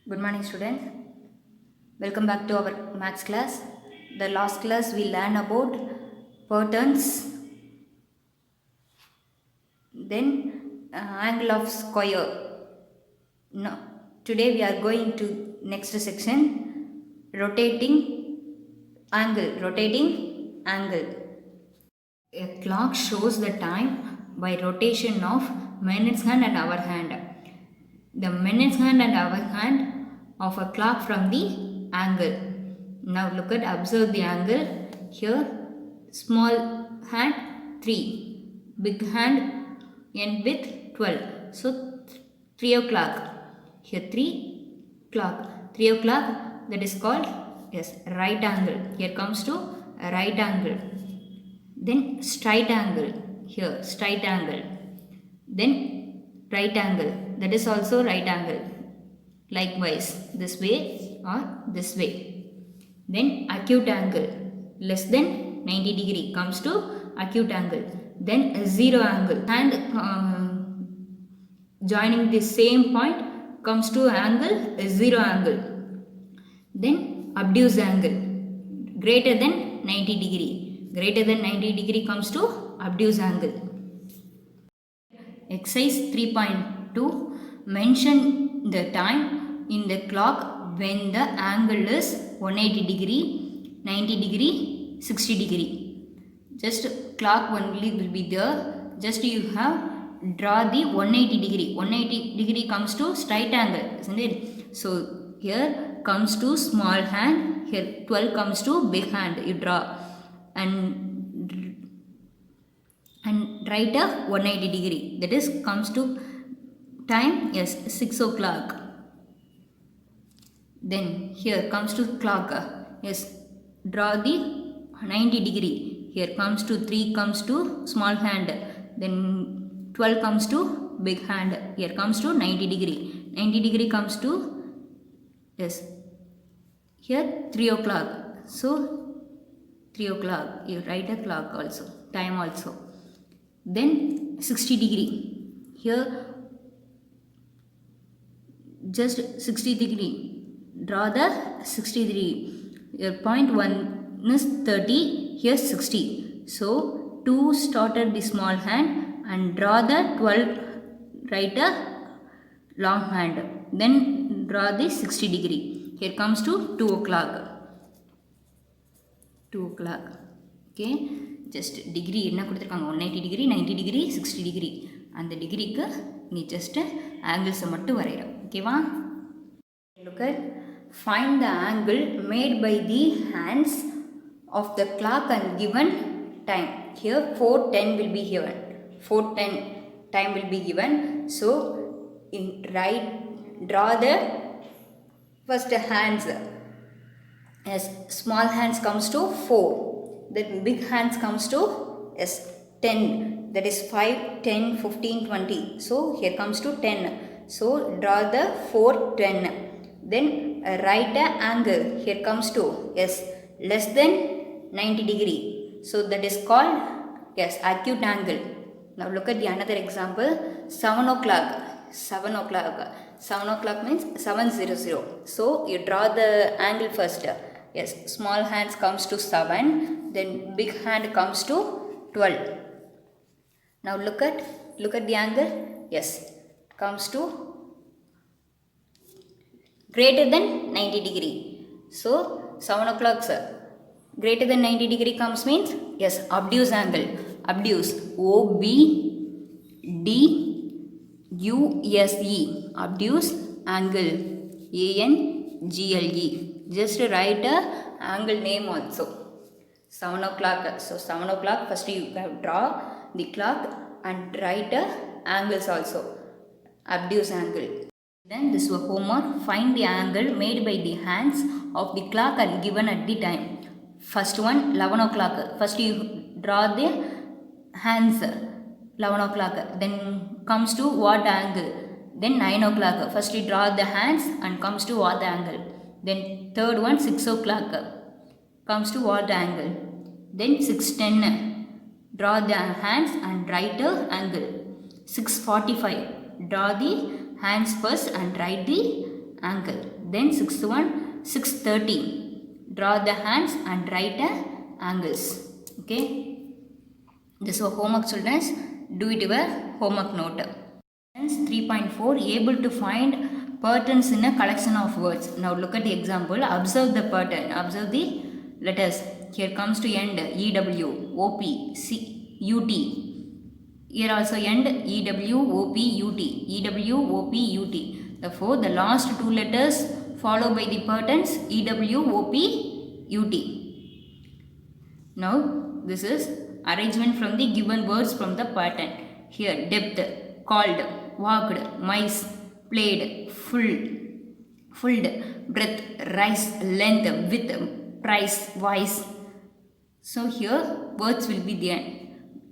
Good morning, students. Welcome back to our maths class. The last class we learned about patterns, then angle of square. No, today we are going to next section, rotating angle. A clock shows the time by rotation of minutes hand and hour hand. The minutes hand and hour hand of a clock from the angle. Now look at, observe the angle. Here small hand 3, big hand end with 12. So 3 o'clock. Here 3 o'clock, that is called, yes, right angle. Here comes to a right angle. Then straight angle. Here straight angle. Then right angle, that is also right angle. Likewise this way or this way. Then acute angle, less than 90 degree comes to acute angle. Then a zero angle, and joining the same point comes to angle zero angle. Then obtuse angle, greater than 90 degree. Greater than 90 degree comes to obtuse angle. Exercise 3.2, mention the time in the clock when the angle is 180 degree, 90 degree, 60 degree. Just clock only will be there. Just you have draw the 180 degree. 180 degree comes to straight angle, isn't it? So here comes to small hand, here 12 comes to big hand. You draw and write a 180 degree, that is comes to time, yes, 6 o'clock. Then here comes to clock, yes, draw the 90 degree. Here comes to 3 comes to small hand, then 12 comes to big hand. Here comes to 90 degree. 90 degree comes to, yes, here 3 o'clock. So 3 o'clock, you write a clock also, time also. Then 60 degree, here just 60 degree, draw the 60 degree. Your point 1 is 30, here 60. So 2 started the small hand and draw the 12, write a long hand, then draw the 60 degree. Here comes to 2 o'clock. 2 o'clock. Okay, just degree என்ன கொடுத்துருக்காங்க, 180 degree, 90 degree, 60 degree. அந்த டிகிரிக்கு நீ just ஆங்கிள்ஸை மட்டும் வரைகிறோம். ஓகேவா? Look at, find the angle made by the hands of the clock and given time. Here 4:10 will be given. 4:10 time will be given. So in draw the first hands. As small hands comes to 4, then big hands comes to, yes, 10, that is 5, 10, 15, 20. So here comes to 10. So draw the 4, 10. Then write a angle. Here comes to, yes, less than 90 degree. So that is called, yes, acute angle. Now look at the another example. 7 o'clock. 7 o'clock. 7 o'clock means 700. So you draw the angle first. Yes, small hands comes to 7, then big hand comes to 12. Now look at the angle. Yes, comes to greater than 90 degree. So 7 o'clock, sir, greater than 90 degree comes means, yes, obtuse angle. Obtuse, OBDUSE, obtuse angle, ANGLE. Just write a angle name also. 7 o'clock. So 7 o'clock, first you have draw the clock and write a angles also. Obtuse angle. Then this was homework. Find the angle made by the hands of the clock and given at the time. First one 11 o'clock. First you draw the hands 11 o'clock. Then comes to what angle? Then 9 o'clock. First you draw the hands and comes to what angle? Then third one 6 o'clock comes to what angle? Then 6:10, draw the hands and write a angle. 6:45, draw the hands first and write the angle. Then sixth one, 6:30. Draw the hands and write angles. Okay. This is homework, children. Do it your homework note. 3.4, able to find patterns in a collection of words. Now look at the example. Observe the pattern. Observe the letters. Here comes to end EW, OP, UT. Here also end EW, OP, UT. EW, OP, UT. Therefore, the last two letters followed by the patterns EW, OP, UT. Now, this is arrangement from the given words from the pattern. Here, depth, called, walked, mice, played, fulled, breadth, rise, length, width, price, wise. So, here words will be there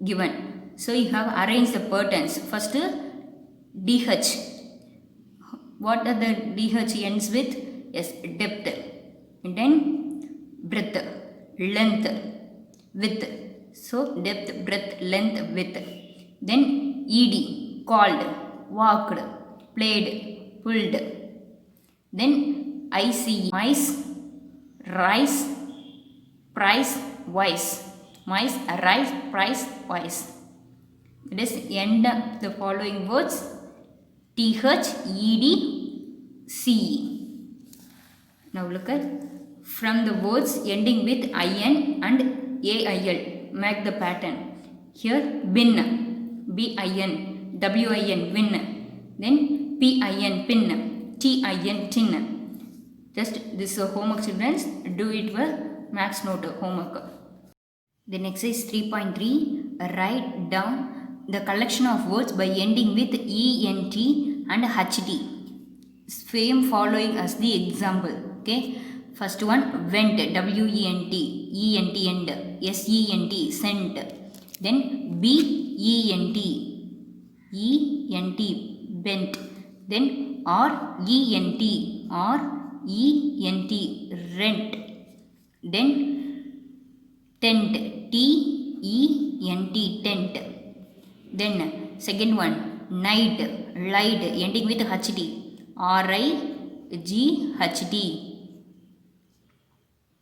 given. So, you have arranged the patterns. First, DH. What are the DH ends with? Yes, depth. And then breadth, length, width. So, depth, breadth, length, width. Then ED, called, walked, played, pulled. Then ICE, mice, rice, price, wise. Mice, rice, price, wise. Let us end the following words. TH, ED, CE. Now look at from the words ending with IN and AIL. Make the pattern. Here bin, BIN, WIN, win. Then PIN, pin, TIN, tin. Just this is homework, children. Do it for max note homework. The next is 3.3. Write down the collection of words by ending with ENT and HT. Same following as the example. Okay. First one, went, WENT, ENT, end, SENT, sent. Then BENT, ENT, bent. Then RENT, rent. Then tent, TENT, tent. Then second one, night, light, ending with HT, RIGHT.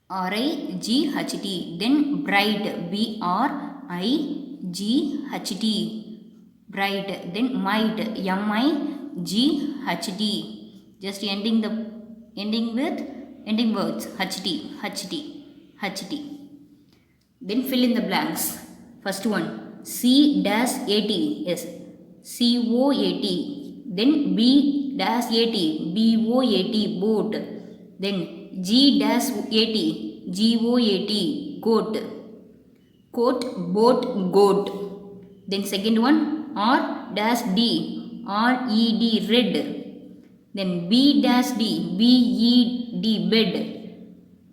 RIGHT. Then bright, BRIGHT, bright. Then might, MIGHT. Just ending words HT. Then fill in the blanks. First one, C-AT, yes, COAT. Then B-AT, BOAT, boat. Then G-AT, GOAT, goat. Coat, boat, goat. Then second one, R-D, RED, red. Then B-D, BED, bed.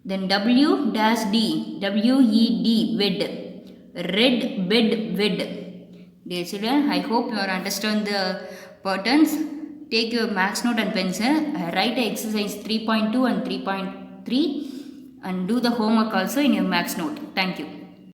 Then W-D, WED, wed. Red, bed, wed. Dear children, I hope you understand the patterns. Take your max note and pencil. Write exercise 3.2 and 3.3 and do the homework also in your max note. Thank you.